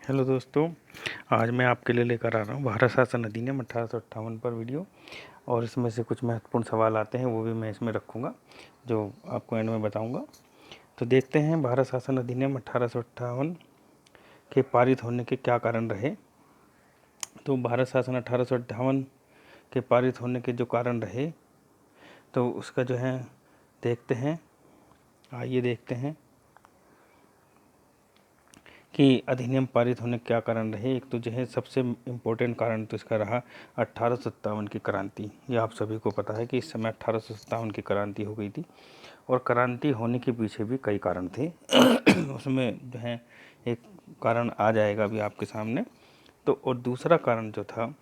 Hello दोस्तों, आज मैं आपके लिए लेकर आ रहा हूँ भारत शासन अधिनियम 1858 पर वीडियो। और इसमें से कुछ महत्वपूर्ण सवाल आते हैं, वो भी मैं इसमें रखूँगा जो आपको एंड में बताऊँगा। तो देखते हैं भारत शासन अधिनियम 1858 के पारित होने के क्या कारण रहे। तो भारत शासन 1858 के पारित होने के जो कारण रहे, तो उसका जो है देखते हैं। आइए देखते हैं कि अधिनियम पारित होने के क्या कारण रहे। एक तो जो है सबसे इम्पोर्टेंट कारण तो इसका रहा 1857 की क्रांति। ये आप सभी को पता है कि इस समय 1857 की क्रांति हो गई थी, और क्रांति होने के पीछे भी कई कारण थे। उसमें जो है एक कारण आ जाएगा अभी आपके सामने। तो और दूसरा कारण जो था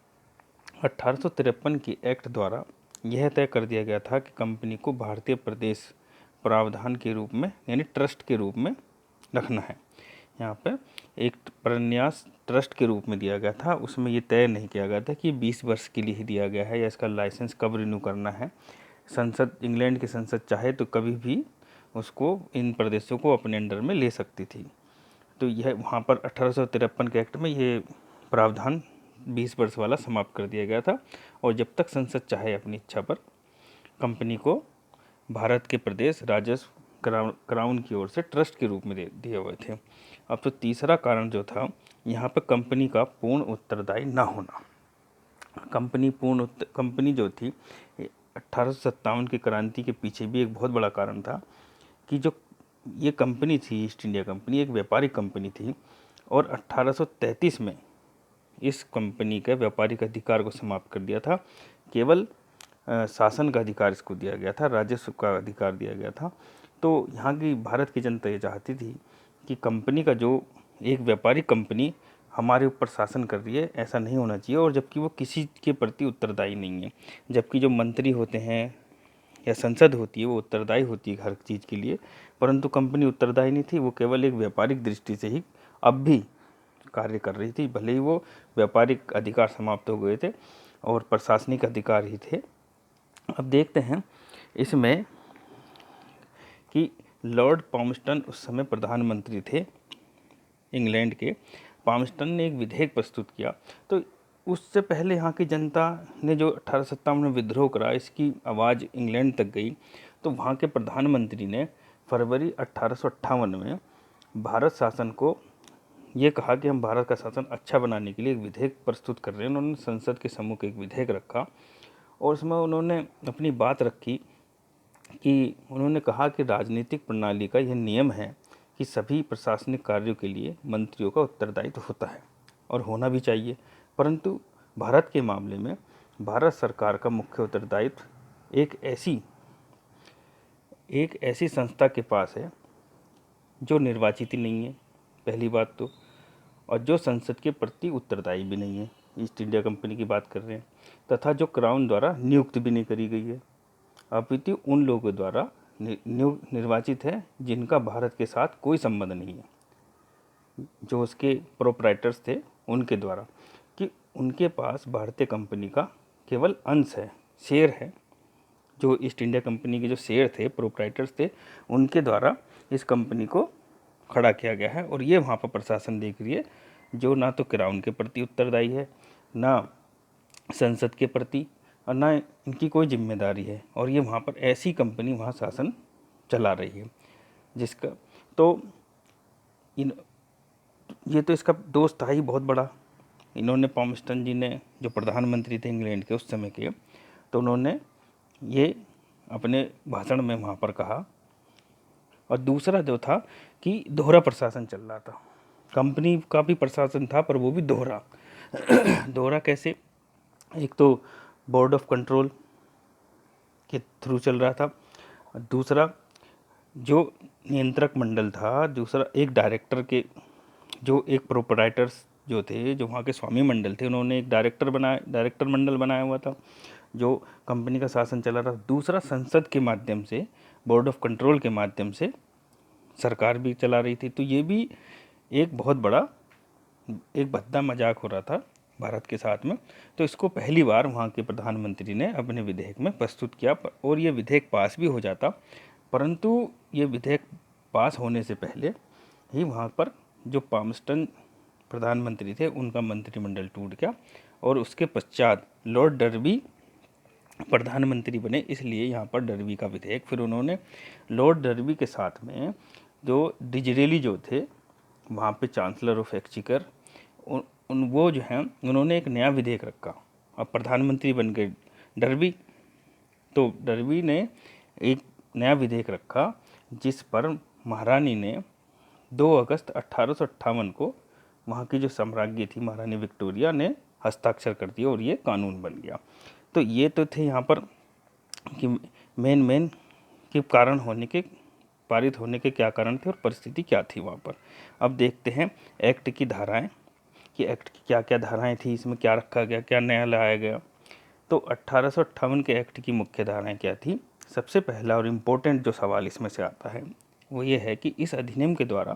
1853 की एक्ट द्वारा यह तय कर दिया गया था कि कंपनी को भारतीय प्रदेश प्रावधान के रूप में यानी ट्रस्ट के रूप में रखना है। यहाँ पे एक प्रन्यास ट्रस्ट के रूप में दिया गया था। उसमें ये तय नहीं किया गया था कि 20 वर्ष के लिए ही दिया गया है या इसका लाइसेंस कब रिन्यू करना है। संसद, इंग्लैंड की संसद चाहे तो कभी भी उसको, इन प्रदेशों को अपने अंडर में ले सकती थी। तो यह वहाँ पर 1853 के एक्ट में ये प्रावधान 20 वर्ष वाला समाप्त कर दिया गया था। और जब तक संसद चाहे अपनी इच्छा पर कंपनी को भारत के प्रदेश राजस्व क्राउन की ओर से ट्रस्ट के रूप में दे दिए हुए थे। अब तो तीसरा कारण जो था, यहाँ पर कंपनी का पूर्ण उत्तरदायी ना होना। कंपनी जो थी 1857 की क्रांति के पीछे भी एक बहुत बड़ा कारण था कि जो ये कंपनी थी, ईस्ट इंडिया कंपनी, एक व्यापारिक कंपनी थी। और 1833 में इस कंपनी के व्यापारिक अधिकार को समाप्त कर दिया था। केवल शासन का अधिकार इसको दिया गया था, राजस्व का अधिकार दिया गया था। तो यहाँ की भारत की जनता ये चाहती थी कि कंपनी का जो, एक व्यापारिक कंपनी हमारे ऊपर शासन कर रही है, ऐसा नहीं होना चाहिए। और जबकि वो किसी के प्रति उत्तरदायी नहीं है, जबकि जो मंत्री होते हैं या संसद होती है वो उत्तरदायी होती है हर चीज़ के लिए, परंतु कंपनी उत्तरदायी नहीं थी। वो केवल एक व्यापारिक दृष्टि से ही अब भी कार्य कर रही थी। भले ही वो व्यापारिक अधिकार समाप्त हो गए थे और प्रशासनिक अधिकार ही थे। अब देखते हैं इसमें कि लॉर्ड पामस्टन उस समय प्रधानमंत्री थे इंग्लैंड के। पामस्टन ने एक विधेयक प्रस्तुत किया। तो उससे पहले यहाँ की जनता ने जो 1857 में विद्रोह करा, इसकी आवाज़ इंग्लैंड तक गई। तो वहाँ के प्रधानमंत्री ने फरवरी 1858 में भारत शासन को ये कहा कि हम भारत का शासन अच्छा बनाने के लिए एक विधेयक प्रस्तुत कर रहे हैं। उन्होंने संसद के सम्मुख एक विधेयक रखा और उसमें उन्होंने अपनी बात रखी कि उन्होंने कहा कि राजनीतिक प्रणाली का यह नियम है कि सभी प्रशासनिक कार्यों के लिए मंत्रियों का उत्तरदायित्व होता है और होना भी चाहिए। परंतु भारत के मामले में भारत सरकार का मुख्य उत्तरदायित्व एक ऐसी संस्था के पास है जो निर्वाचित ही नहीं है, पहली बात तो, और जो संसद के प्रति उत्तरदायी भी नहीं है। ईस्ट इंडिया कंपनी की बात कर रहे हैं। तथा जो क्राउन द्वारा नियुक्त भी नहीं करी गई है, अपितु उन लोगों द्वारा निर्वाचित है जिनका भारत के साथ कोई संबंध नहीं है, जो उसके प्रोप्राइटर्स थे उनके द्वारा, कि उनके पास भारतीय कंपनी का केवल अंश है, शेयर है। जो ईस्ट इंडिया कंपनी के जो शेयर थे, प्रोप्राइटर्स थे, उनके द्वारा इस कंपनी को खड़ा किया गया है। और ये वहाँ पर प्रशासन देख रही है जो ना तो क्राउन के प्रति उत्तरदायी है, ना संसद के प्रति, और ना इनकी कोई जिम्मेदारी है। और ये वहाँ पर ऐसी कंपनी वहाँ शासन चला रही है जिसका तो ये तो इसका दोष था ही बहुत बड़ा। इन्होंने, पामस्टन जी ने, जो प्रधानमंत्री थे इंग्लैंड के उस समय के, तो उन्होंने ये अपने भाषण में वहाँ पर कहा। और दूसरा जो था कि दोहरा प्रशासन चल रहा था, कंपनी का भी प्रशासन था पर वो भी दोहरा। दोहरा कैसे? एक तो बोर्ड ऑफ कंट्रोल के थ्रू चल रहा था, दूसरा जो नियंत्रक मंडल था, दूसरा एक डायरेक्टर के, जो एक प्रोपराइटर्स जो थे, जो वहाँ के स्वामी मंडल थे, उन्होंने एक डायरेक्टर मंडल बनाया हुआ था जो कंपनी का शासन चला रहा था। दूसरा संसद के माध्यम से, बोर्ड ऑफ कंट्रोल के माध्यम से सरकार भी चला रही थी। तो ये भी एक बहुत बड़ा एक भद्दा मजाक हो रहा था भारत के साथ में। तो इसको पहली बार वहाँ के प्रधानमंत्री ने अपने विधेयक में प्रस्तुत किया और ये विधेयक पास भी हो जाता। परंतु ये विधेयक पास होने से पहले ही वहाँ पर जो पामस्टन प्रधानमंत्री थे उनका मंत्रिमंडल टूट गया और उसके पश्चात लॉर्ड डर्बी प्रधानमंत्री बने, इसलिए यहाँ पर डर्बी का विधेयक। फिर उन्होंने लॉर्ड डर्बी के साथ में जो डिजरेली जो थे वहाँ पे चांसलर ऑफ एक्सचेकर, उन वो जो हैं उन्होंने एक नया विधेयक रखा। अब प्रधानमंत्री बन गए डर्बी, तो डर्बी ने एक नया विधेयक रखा जिस पर महारानी ने 2 अगस्त 1858 को वहाँ की जो साम्राज्ञी थी महारानी विक्टोरिया ने हस्ताक्षर कर दिया और ये कानून बन गया। तो ये तो थे यहाँ पर कि मेन के कारण होने के, पारित होने के क्या कारण थे और परिस्थिति क्या थी वहाँ पर। अब देखते हैं एक्ट की धाराएं कि एक्ट की क्या क्या धाराएं थी, इसमें क्या रखा गया, क्या नया लाया गया। तो 1858 के एक्ट की मुख्य धाराएं क्या थी। सबसे पहला और इम्पोर्टेंट जो सवाल इसमें से आता है वो ये है कि इस अधिनियम के द्वारा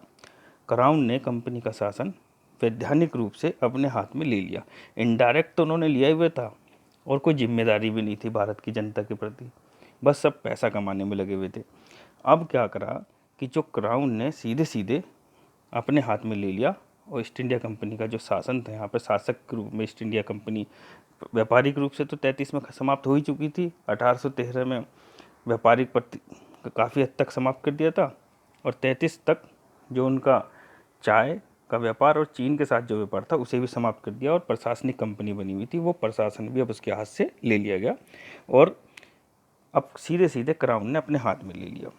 क्राउन ने कंपनी का शासन वैधानिक रूप से अपने हाथ में ले लिया। इनडायरेक्ट तो उन्होंने लिया हुआ था और कोई जिम्मेदारी भी नहीं थी भारत की जनता के प्रति, बस सब पैसा कमाने में लगे हुए थे। अब क्या करा कि जो क्राउन ने सीधे सीधे अपने हाथ में ले लिया और ईस्ट इंडिया कंपनी का जो शासन था, यहाँ पर शासक के रूप में ईस्ट इंडिया कंपनी व्यापारिक रूप से तो 33 में समाप्त हो ही चुकी थी, 1813 में व्यापारिक काफ़ी हद तक समाप्त कर दिया था और 33 तक जो उनका चाय का व्यापार और चीन के साथ जो व्यापार था उसे भी समाप्त कर दिया और प्रशासनिक कंपनी बनी हुई थी, वो प्रशासन भी अब उसके हाथ से ले लिया गया और अब सीधे सीधे क्राउन ने अपने हाथ में ले लिया।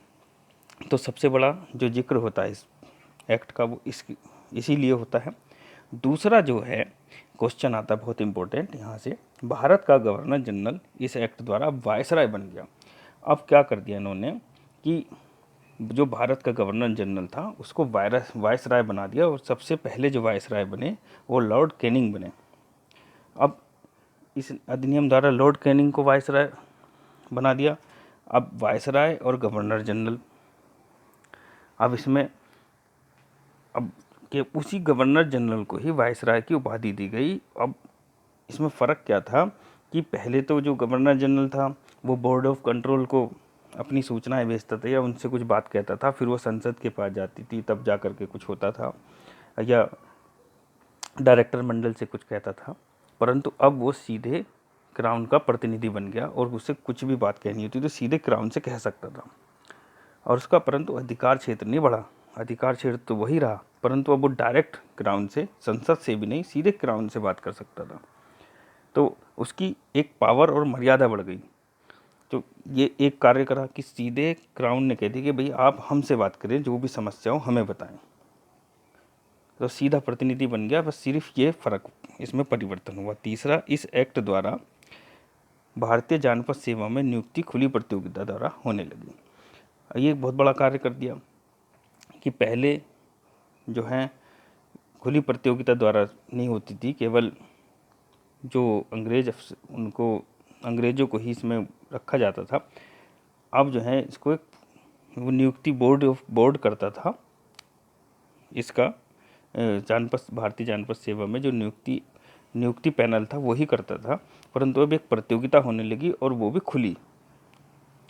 तो सबसे बड़ा जो जिक्र होता है इस एक्ट का वो इसीलिए होता है। दूसरा जो है क्वेश्चन आता है बहुत इंपॉर्टेंट यहाँ से, भारत का गवर्नर जनरल इस एक्ट द्वारा वायसराय बन गया। अब क्या कर दिया इन्होंने कि जो भारत का गवर्नर जनरल था उसको वायसराय बना दिया और सबसे पहले जो वायसराय बने वो लॉर्ड कैनिंग बने। अब इस अधिनियम द्वारा लॉर्ड कैनिंग को वायसराय बना दिया। अब वायसराय और गवर्नर जनरल, अब इसमें अब कि उसी गवर्नर जनरल को ही वायसराय की उपाधि दी गई। अब इसमें फ़र्क क्या था कि पहले तो जो गवर्नर जनरल था वो बोर्ड ऑफ कंट्रोल को अपनी सूचनाएं भेजता था या उनसे कुछ बात कहता था, फिर वो संसद के पास जाती थी तब जा कर के कुछ होता था, या डायरेक्टर मंडल से कुछ कहता था। परंतु अब वो सीधे क्राउन का प्रतिनिधि बन गया और उसे कुछ भी बात कहनी होती तो सीधे क्राउन से कह सकता था और उसका परंतु अधिकार क्षेत्र नहीं बढ़ा। अधिकार क्षेत्र तो वही रहा परंतु अब वो डायरेक्ट क्राउन से, संसद से भी नहीं, सीधे क्राउन से बात कर सकता था। तो उसकी एक पावर और मर्यादा बढ़ गई। तो ये एक कार्य करा कि सीधे क्राउन ने कह दी कि भाई आप हमसे बात करें, जो भी समस्या हो हमें बताएं। तो सीधा प्रतिनिधि बन गया, बस सिर्फ ये फ़र्क, इसमें परिवर्तन हुआ। तीसरा, इस एक्ट द्वारा भारतीय जानपद सेवा में नियुक्ति खुली प्रतियोगिता द्वारा होने लगी। ये एक बहुत बड़ा कार्य कर दिया कि पहले जो है खुली प्रतियोगिता द्वारा नहीं होती थी, केवल जो अंग्रेज़ों को ही इसमें रखा जाता था। अब जो है इसको एक वो नियुक्ति बोर्ड करता था इसका, भारतीय जानपद सेवा में जो नियुक्ति पैनल था वही करता था। परंतु अब एक प्रतियोगिता होने लगी और वो भी खुली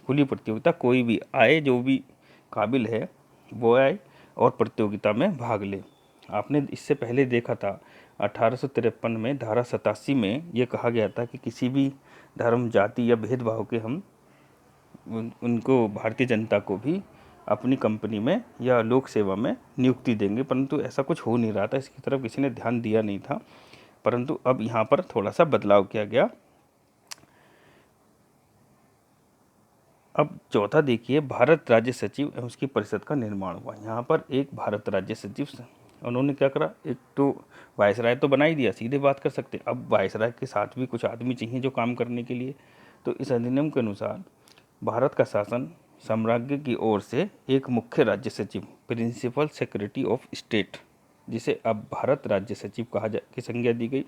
प्रतियोगिता, कोई भी आए, जो भी काबिल है वो आए और प्रतियोगिता में भाग ले। आपने इससे पहले देखा था 1853 में धारा 87 में ये कहा गया था कि किसी भी धर्म, जाति या भेदभाव के हम उनको, भारतीय जनता को भी अपनी कंपनी में या लोक सेवा में नियुक्ति देंगे, परंतु ऐसा कुछ हो नहीं रहा था, इसकी तरफ किसी ने ध्यान दिया नहीं था। परंतु अब यहाँ पर थोड़ा सा बदलाव किया गया। अब चौथा देखिए, भारत राज्य सचिव एवं उसकी परिषद का निर्माण हुआ। यहाँ पर एक भारत राज्य सचिव, उन्होंने क्या करा, एक तो वायसराय तो बना ही दिया, सीधे बात कर सकते, अब वायसराय के साथ भी कुछ आदमी चाहिए जो काम करने के लिए। तो इस अधिनियम के अनुसार भारत का शासन साम्राज्य की ओर से एक मुख्य राज्य सचिव, प्रिंसिपल सेक्रेटरी ऑफ स्टेट, जिसे अब भारत राज्य सचिव की संज्ञा दी गई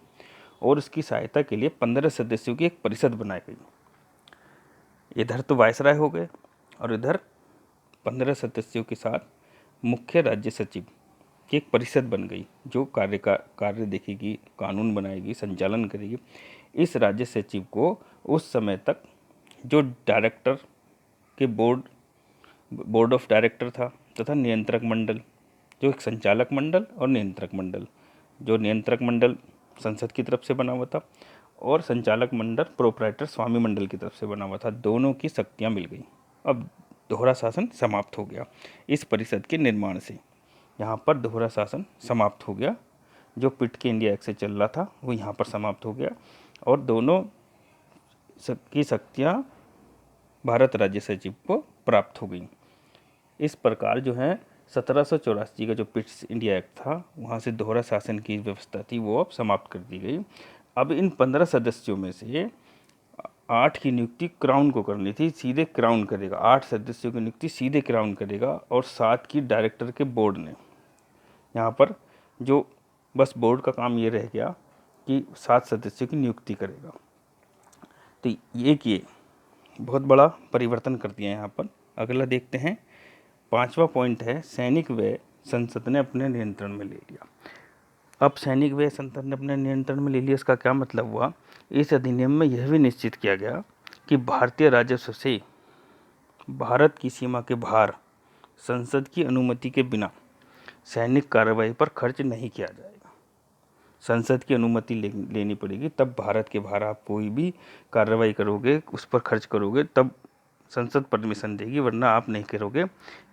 और उसकी सहायता के लिए 15 सदस्यों की एक परिषद बनाई गई। इधर तो वायसराय हो गए और इधर 15 सदस्यों के साथ मुख्य राज्य सचिव की एक परिषद बन गई जो कार्य देखेगी, कानून बनाएगी, संचालन करेगी। इस राज्य सचिव को उस समय तक जो डायरेक्टर के बोर्ड ऑफ डायरेक्टर था तथा नियंत्रक मंडल, जो एक संचालक मंडल और नियंत्रक मंडल, जो नियंत्रक मंडल संसद की तरफ से बना हुआ था और संचालक मंडल प्रोप्राइटर स्वामी मंडल की तरफ से बना हुआ था, दोनों की शक्तियाँ मिल गई। अब दोहरा शासन समाप्त हो गया इस परिषद के निर्माण से। यहाँ पर दोहरा शासन समाप्त हो गया, जो पिट के इंडिया एक्ट से चल रहा था वो यहाँ पर समाप्त हो गया और दोनों की शक्तियाँ भारत राज्य सचिव को प्राप्त हो गई। इस प्रकार जो है 1784 का जो पिट्स इंडिया एक्ट था, वहाँ से दोहरा शासन की व्यवस्था थी वो अब समाप्त कर दी गई। अब इन 15 सदस्यों में से 8 की नियुक्ति क्राउन को करनी थी, सीधे क्राउन करेगा। 8 सदस्यों की नियुक्ति सीधे क्राउन करेगा और 7 की डायरेक्टर के बोर्ड ने। यहाँ पर जो बस बोर्ड का काम ये रह गया कि 7 सदस्यों की नियुक्ति करेगा। तो ये किए बहुत बड़ा परिवर्तन कर दिया यहाँ पर। अगला देखते हैं, 5वां पॉइंट है सैनिक व्यय संसद ने अपने नियंत्रण में ले लिया। अब सैनिक व्यय संसद ने अपने नियंत्रण में ले लिया, इसका क्या मतलब हुआ? इस अधिनियम में यह भी निश्चित किया गया कि भारतीय राजस्व से भारत की सीमा के बाहर संसद की अनुमति के बिना सैनिक कार्रवाई पर खर्च नहीं किया जाएगा। संसद की अनुमति लेनी पड़ेगी, तब भारत के बाहर आप कोई भी कार्रवाई करोगे, उस पर खर्च करोगे, तब संसद परमिशन देगी, वरना आप नहीं करोगे।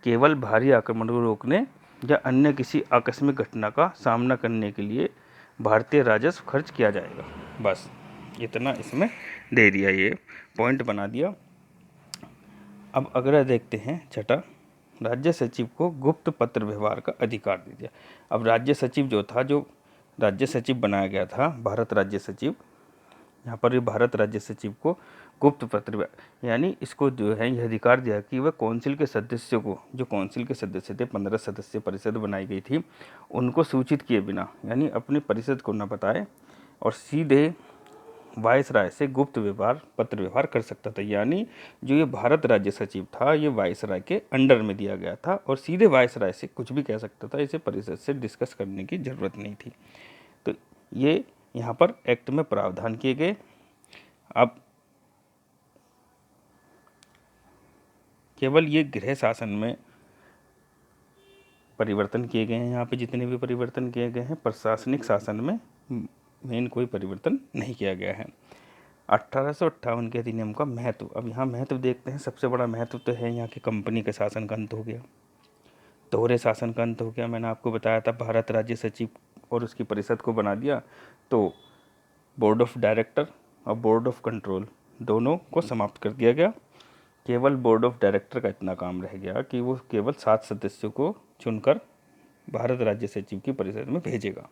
केवल भारी आक्रमण को रोकने या अन्य किसी आकस्मिक घटना का सामना करने के लिए भारतीय राजस्व खर्च किया जाएगा। बस इतना इसमें दे दिया, ये पॉइंट बना दिया। अब अगला देखते हैं छठा, राज्य सचिव को गुप्त पत्र व्यवहार का अधिकार दे दिया। अब राज्य सचिव जो था, जो राज्य सचिव बनाया गया था, भारत राज्य सचिव, यहाँ पर भी भारत राज्य सचिव को गुप्त पत्र, यानी इसको जो है यह अधिकार दिया कि वह काउंसिल के सदस्यों को, जो काउंसिल के सदस्य थे, 15 सदस्य परिषद बनाई गई थी, उनको सूचित किए बिना, यानी अपनी परिषद को न बताए और सीधे वायसराय से गुप्त व्यवहार पत्र व्यवहार कर सकता था। यानी जो ये भारत राज्य सचिव था, ये वायसराय के अंडर में दिया गया था और सीधे वायसराय से कुछ भी कह सकता था, इसे परिषद से डिस्कस करने की ज़रूरत नहीं थी। तो ये यहाँ पर एक्ट में प्रावधान किए गए। अब केवल ये गृह शासन में परिवर्तन किए गए हैं, यहाँ पे जितने भी परिवर्तन किए गए हैं, प्रशासनिक शासन में मेन कोई परिवर्तन नहीं किया गया है। 1858 के अधिनियम का महत्व, अब यहाँ महत्व देखते हैं। सबसे बड़ा महत्व तो है यहाँ के कंपनी के शासन का अंत हो गया, दोहरे शासन का अंत हो गया। मैंने आपको बताया था भारत राज्य सचिव और उसकी परिषद को बना दिया, तो बोर्ड ऑफ डायरेक्टर और बोर्ड ऑफ कंट्रोल दोनों को समाप्त कर दिया गया। केवल बोर्ड ऑफ डायरेक्टर का इतना काम रह गया कि वो केवल 7 सदस्यों को चुनकर भारत राज्य सचिव की परिषद में भेजेगा।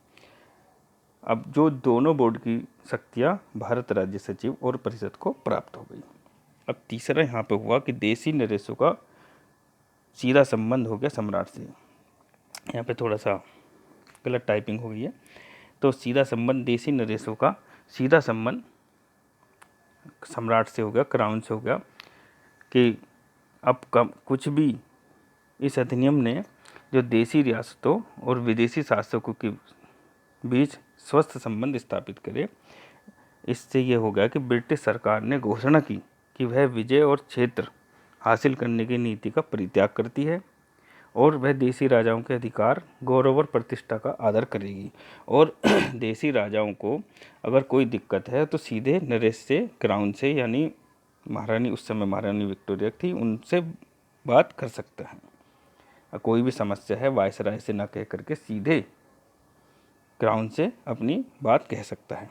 अब जो दोनों बोर्ड की शक्तियाँ भारत राज्य सचिव और परिषद को प्राप्त हो गई। अब तीसरा यहाँ पे हुआ कि देशी नरेशों का सीधा संबंध हो गया सम्राट से। यहाँ पे थोड़ा सा गलत टाइपिंग हो गई है, तो सीधा संबंध, देशी नरेशों का सीधा संबंध सम्राट से हो गया, क्राउन से हो गया। कि अब कुछ भी इस अधिनियम ने जो देशी रियासतों और विदेशी शासकों के बीच स्वस्थ संबंध स्थापित करे। इससे ये हो गया कि ब्रिटिश सरकार ने घोषणा की कि वह विजय और क्षेत्र हासिल करने की नीति का परित्याग करती है और वह देशी राजाओं के अधिकार, गौरव और प्रतिष्ठा का आदर करेगी। और देशी राजाओं को अगर कोई दिक्कत है तो सीधे नरेश से, क्राउन से, यानी महारानी, उस समय महारानी विक्टोरिया थी, उनसे बात कर सकता है। कोई भी समस्या है वायसराय से ना कह करके सीधे क्राउन से अपनी बात कह सकता है।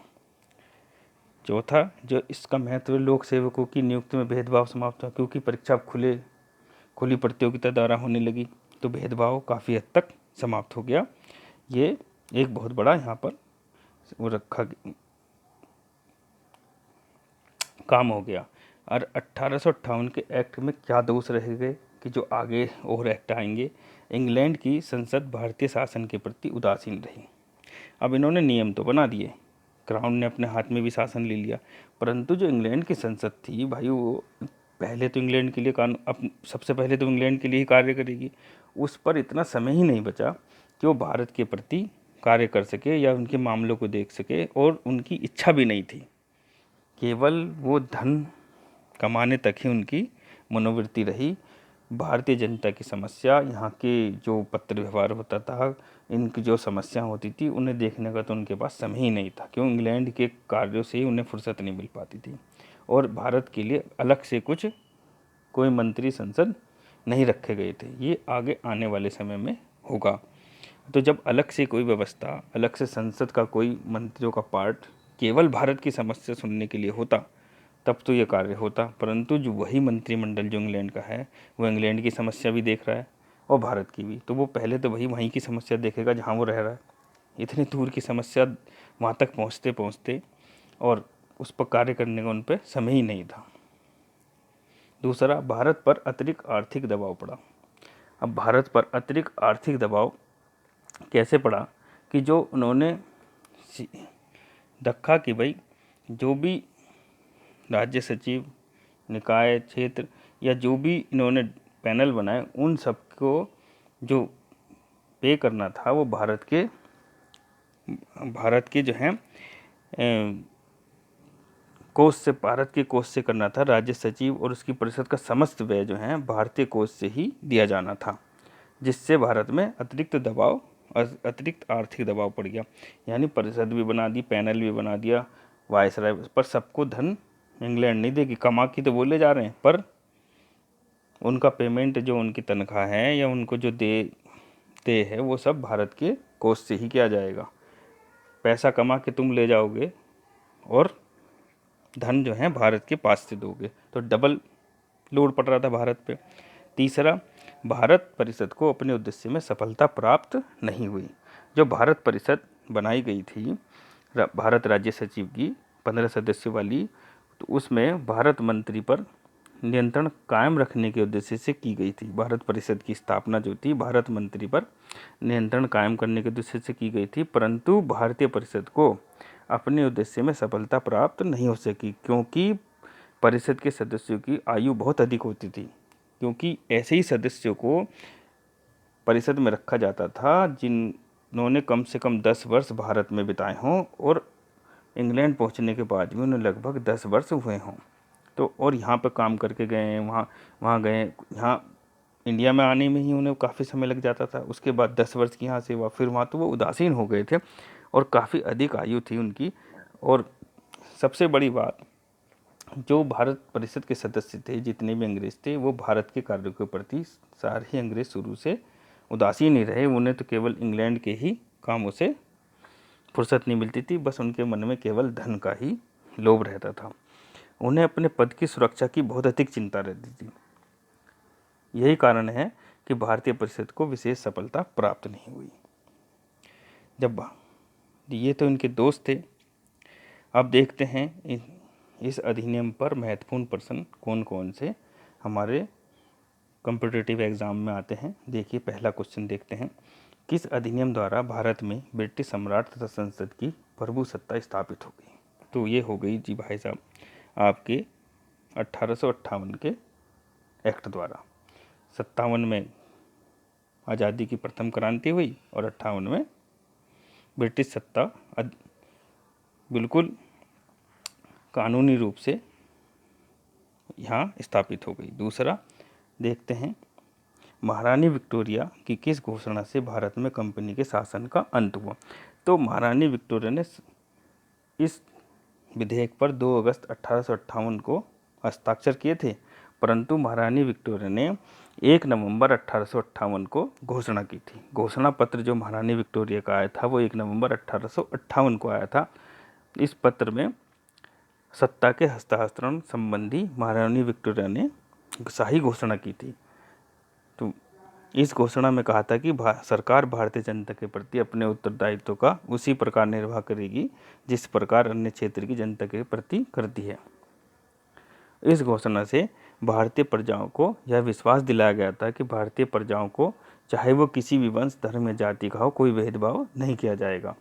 चौथा, जो इसका महत्व, लोक सेवकों की नियुक्ति में भेदभाव समाप्त हुआ, क्योंकि परीक्षा खुली प्रतियोगिता द्वारा होने लगी, तो भेदभाव काफ़ी हद तक समाप्त हो गया। ये एक बहुत बड़ा यहाँ पर वो रखा काम हो गया। और 1858 के एक्ट में क्या दोष रह गए कि जो आगे और एक्ट आएंगे। इंग्लैंड की संसद भारतीय शासन के प्रति उदासीन रही। अब इन्होंने नियम तो बना दिए, क्राउन ने अपने हाथ में भी शासन ले लिया, परंतु जो इंग्लैंड की संसद थी भाई, वो पहले तो इंग्लैंड के लिए सबसे पहले तो इंग्लैंड के लिए ही कार्य करेगी। उस पर इतना समय ही नहीं बचा कि वो भारत के प्रति कार्य कर सके या उनके मामलों को देख सके, और उनकी इच्छा भी नहीं थी। केवल वो धन कमाने तक ही उनकी मनोवृत्ति रही। भारतीय जनता की समस्या, यहाँ के जो पत्र व्यवहार होता था, इनकी जो समस्या होती थी उन्हें देखने का तो उनके पास समय ही नहीं था, क्यों इंग्लैंड के कार्यों से ही उन्हें फुर्सत नहीं मिल पाती थी और भारत के लिए अलग से कुछ कोई मंत्री संसद नहीं रखे गए थे। ये आगे आने वाले समय में होगा। तो जब अलग से कोई व्यवस्था, अलग से संसद का कोई मंत्रियों का पार्ट केवल भारत की समस्या सुनने के लिए होता तब तो ये कार्य होता, परंतु जो वही मंत्रिमंडल जो इंग्लैंड का है वो इंग्लैंड की समस्या भी देख रहा है और भारत की भी, तो वो पहले तो वहीं की समस्या देखेगा जहाँ वो रह रहा है। इतनी दूर की समस्या वहाँ तक पहुँचते पहुँचते और उस पर कार्य करने का उन पर समय ही नहीं था। दूसरा, भारत पर अतिरिक्त आर्थिक दबाव पड़ा। अब भारत पर अतिरिक्त आर्थिक दबाव कैसे पड़ा कि जो उन्होंने देखा कि भाई जो भी राज्य सचिव, निकाय क्षेत्र या जो भी इन्होंने पैनल बनाए उन सबको जो पे करना था वो भारत के जो हैं कोष से, भारत के कोष से करना था। राज्य सचिव और उसकी परिषद का समस्त व्यय जो है भारतीय कोष से ही दिया जाना था, जिससे भारत में अतिरिक्त आर्थिक दबाव पड़ गया। यानी परिषद भी बना दी, पैनल भी बना दिया, वायसराय, पर सबको धन इंग्लैंड नहीं देगी। कमा की तो बोले जा रहे हैं, पर उनका पेमेंट जो उनकी तनख्वाह है या उनको जो देते है वो सब भारत के कोष से ही किया जाएगा। पैसा कमा के तुम ले जाओगे और धन जो है भारत के पास से दोगे, तो डबल लोड पड़ रहा था भारत पे। तीसरा, भारत परिषद को अपने उद्देश्य में सफलता प्राप्त नहीं हुई। जो भारत परिषद बनाई गई थी भारत राज्य सचिव की 15 सदस्यों वाली, तो उसमें भारत मंत्री पर नियंत्रण कायम रखने के उद्देश्य से की गई थी। भारत परिषद की स्थापना जो थी भारत मंत्री पर नियंत्रण कायम करने के उद्देश्य से की गई थी, परंतु भारतीय परिषद को अपने उद्देश्य में सफलता प्राप्त नहीं हो सकी, क्योंकि परिषद के सदस्यों की आयु बहुत अधिक होती थी। क्योंकि ऐसे ही सदस्यों को परिषद में रखा जाता था जिन्होंने कम से कम 10 वर्ष भारत में बिताए हों और इंग्लैंड पहुंचने के बाद भी उन्हें लगभग 10 वर्ष हुए हों, तो और यहाँ पर काम करके गए, वहाँ गए, यहाँ इंडिया में आने में ही उन्हें काफ़ी समय लग जाता था। उसके बाद 10 वर्ष की यहाँ सेवा, फिर वहाँ तो वो उदासीन हो गए थे और काफ़ी अधिक आयु थी उनकी। और सबसे बड़ी बात, जो भारत परिषद के सदस्य थे, जितने भी अंग्रेज थे, वो भारत के कार्यों के प्रति सारे ही अंग्रेज शुरू से उदासीन ही रहे। उन्हें तो केवल इंग्लैंड के ही कामों से फुर्सत नहीं मिलती थी, बस उनके मन में केवल धन का ही लोभ रहता था। उन्हें अपने पद की सुरक्षा की बहुत अधिक चिंता रहती थी। यही कारण है कि भारतीय परिषद को विशेष सफलता प्राप्त नहीं हुई। जब ये तो इनके दोस्त थे। अब देखते हैं इस अधिनियम पर महत्वपूर्ण प्रश्न कौन कौन से हमारे कॉम्पिटिटिव एग्जाम में आते हैं। देखिए, पहला क्वेश्चन देखते हैं, किस अधिनियम द्वारा भारत में ब्रिटिश सम्राट तथा संसद की प्रभु सत्ता स्थापित हो गई? तो ये हो गई जी भाई साहब आपके 1858 के एक्ट द्वारा। 57 में आज़ादी की प्रथम क्रांति हुई और 58 में ब्रिटिश सत्ता बिल्कुल कानूनी रूप से यहाँ स्थापित हो गई। दूसरा देखते हैं, महारानी विक्टोरिया की किस घोषणा से भारत में कंपनी के शासन का अंत हुआ? तो महारानी विक्टोरिया ने इस विधेयक पर 2 अगस्त 1858 को हस्ताक्षर किए थे, परंतु महारानी विक्टोरिया ने 1 नवंबर 1858 को घोषणा की थी। घोषणा पत्र जो महारानी विक्टोरिया का आया था वो 1 नवंबर 1858 को आया था। इस पत्र में सत्ता के हस्तांतरण संबंधी महारानी विक्टोरिया ने शाही घोषणा की थी। तो इस घोषणा में कहा था कि सरकार भारतीय जनता के प्रति अपने उत्तरदायित्व का उसी प्रकार निर्वाह करेगी जिस प्रकार अन्य क्षेत्र की जनता के प्रति करती है। इस घोषणा से भारतीय प्रजाओं को यह विश्वास दिलाया गया था कि भारतीय प्रजाओं को चाहे वो किसी भी वंश, धर्म या जाति का हो, कोई भेदभाव नहीं किया जाएगा।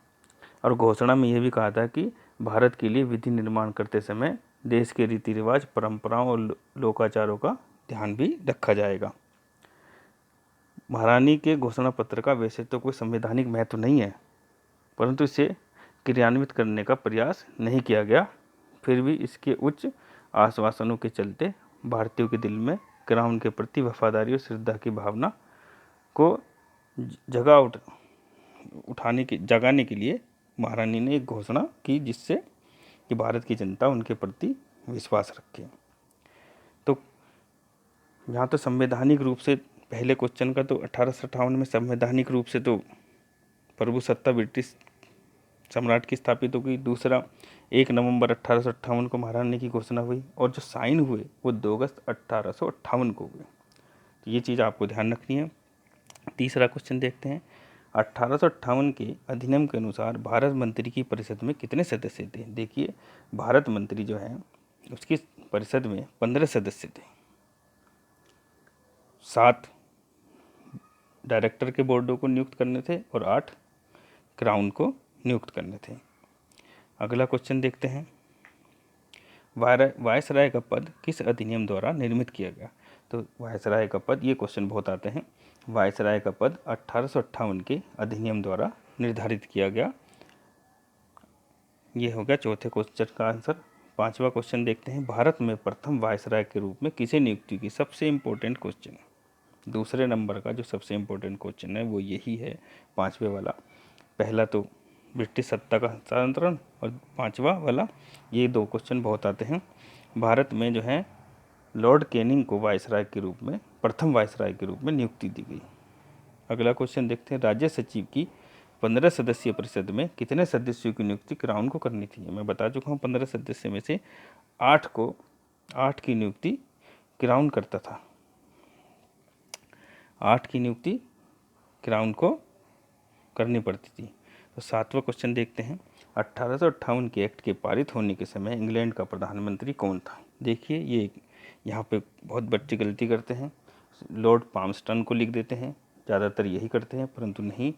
और घोषणा में यह भी कहा था कि भारत के लिए विधि निर्माण करते समय देश के रीति रिवाज, परंपराओं और लोकाचारों का ध्यान भी रखा जाएगा। महारानी के घोषणा पत्र का वैसे तो कोई संवैधानिक महत्व नहीं है, परंतु इसे क्रियान्वित करने का प्रयास नहीं किया गया। फिर भी इसके उच्च आश्वासनों के चलते भारतीयों के दिल में क्राउन के प्रति वफादारी और श्रद्धा की भावना को जगाने के लिए महारानी ने एक घोषणा की, जिससे कि भारत की जनता उनके प्रति विश्वास रखे। तो यहाँ तो संवैधानिक रूप से पहले क्वेश्चन का तो 1858 में संवैधानिक रूप से तो प्रभुसत्ता ब्रिटिश सम्राट की स्थापित हो गई। दूसरा, 1 नवंबर 1858 को महारानी की घोषणा हुई और जो साइन हुए वो 2 अगस्त 1858 को हुए। तो ये चीज़ आपको ध्यान रखनी है। तीसरा क्वेश्चन देखते हैं। 1858 के अधिनियम के अनुसार भारत मंत्री की परिषद में कितने सदस्य थे? देखिए, भारत मंत्री जो है उसकी परिषद में 15 सदस्य थे। 7 डायरेक्टर के बोर्डों को नियुक्त करने थे और 8 क्राउन को नियुक्त करने थे। अगला क्वेश्चन देखते हैं। वायसराय का पद किस अधिनियम द्वारा निर्मित किया गया? तो वायसराय का पद, ये क्वेश्चन बहुत आते हैं। वायसराय का पद 1858 के अधिनियम द्वारा निर्धारित किया गया। ये हो गया चौथे क्वेश्चन का आंसर। पांचवा क्वेश्चन देखते हैं। भारत में प्रथम वायसराय के रूप में किसे नियुक्ति की? सबसे इम्पोर्टेंट क्वेश्चन, दूसरे नंबर का जो सबसे इम्पोर्टेंट क्वेश्चन है वो यही है, पांचवे वाला। पहला तो ब्रिटिश सत्ता का हस्तांतरण और पांचवा वाला, ये 2 क्वेश्चन बहुत आते हैं। भारत में जो है लॉर्ड कैनिंग को वायसराय के रूप में, प्रथम वायसराय के रूप में नियुक्ति दी गई। अगला क्वेश्चन देखते हैं। राज्य सचिव की 15 सदस्यीय परिषद में कितने सदस्यों की नियुक्ति क्राउन को करनी थी? मैं बता चुका हूँ 15 सदस्य में से 8 की नियुक्ति क्राउन करता था। 8 की नियुक्ति क्राउन को करनी पड़ती थी। तो 7वां क्वेश्चन देखते हैं। 1858 के एक्ट के पारित होने के समय इंग्लैंड का प्रधानमंत्री कौन था? देखिए, ये यहाँ पे बहुत बच्चे गलती करते हैं, लॉर्ड पामस्टन को लिख देते हैं, ज़्यादातर यही करते हैं, परंतु नहीं।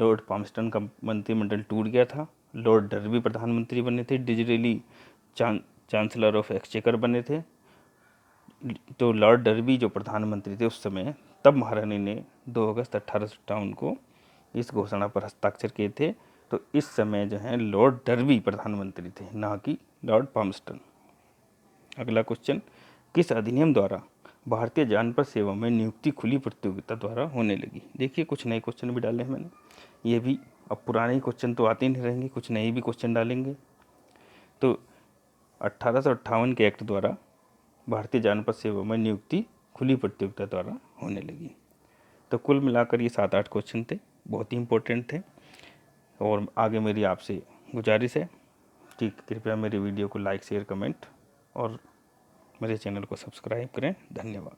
लॉर्ड पामस्टन का मंत्रिमंडल टूट गया था। लॉर्ड डर्बी प्रधानमंत्री बने थे। डिजरेली चांसलर ऑफ एक्सचेकर बने थे। तो लॉर्ड डर्बी जो प्रधानमंत्री थे उस समय, तब महारानी ने 2 अगस्त 1858 को इस घोषणा पर हस्ताक्षर किए थे। तो इस समय जो है लॉर्ड डर्बी प्रधानमंत्री थे, ना कि लॉर्ड पामस्टन। अगला क्वेश्चन। किस अधिनियम द्वारा भारतीय जानवर सेवा में नियुक्ति खुली प्रतियोगिता द्वारा होने लगी? देखिए, कुछ नए क्वेश्चन भी डाले हैं मैंने। ये भी, अब पुराने क्वेश्चन तो आते नहीं रहेंगे, कुछ नए भी क्वेश्चन डालेंगे। तो 1858 के एक्ट द्वारा भारतीय जानवर सेवा में नियुक्ति खुली प्रतियोगिता द्वारा होने लगी। तो कुल मिलाकर ये 7-8 क्वेश्चन थे, बहुत ही इम्पोर्टेंट थे। और आगे मेरी आपसे गुजारिश है कि कृपया मेरे वीडियो को लाइक, शेयर, कमेंट और मेरे चैनल को सब्सक्राइब करें। धन्यवाद।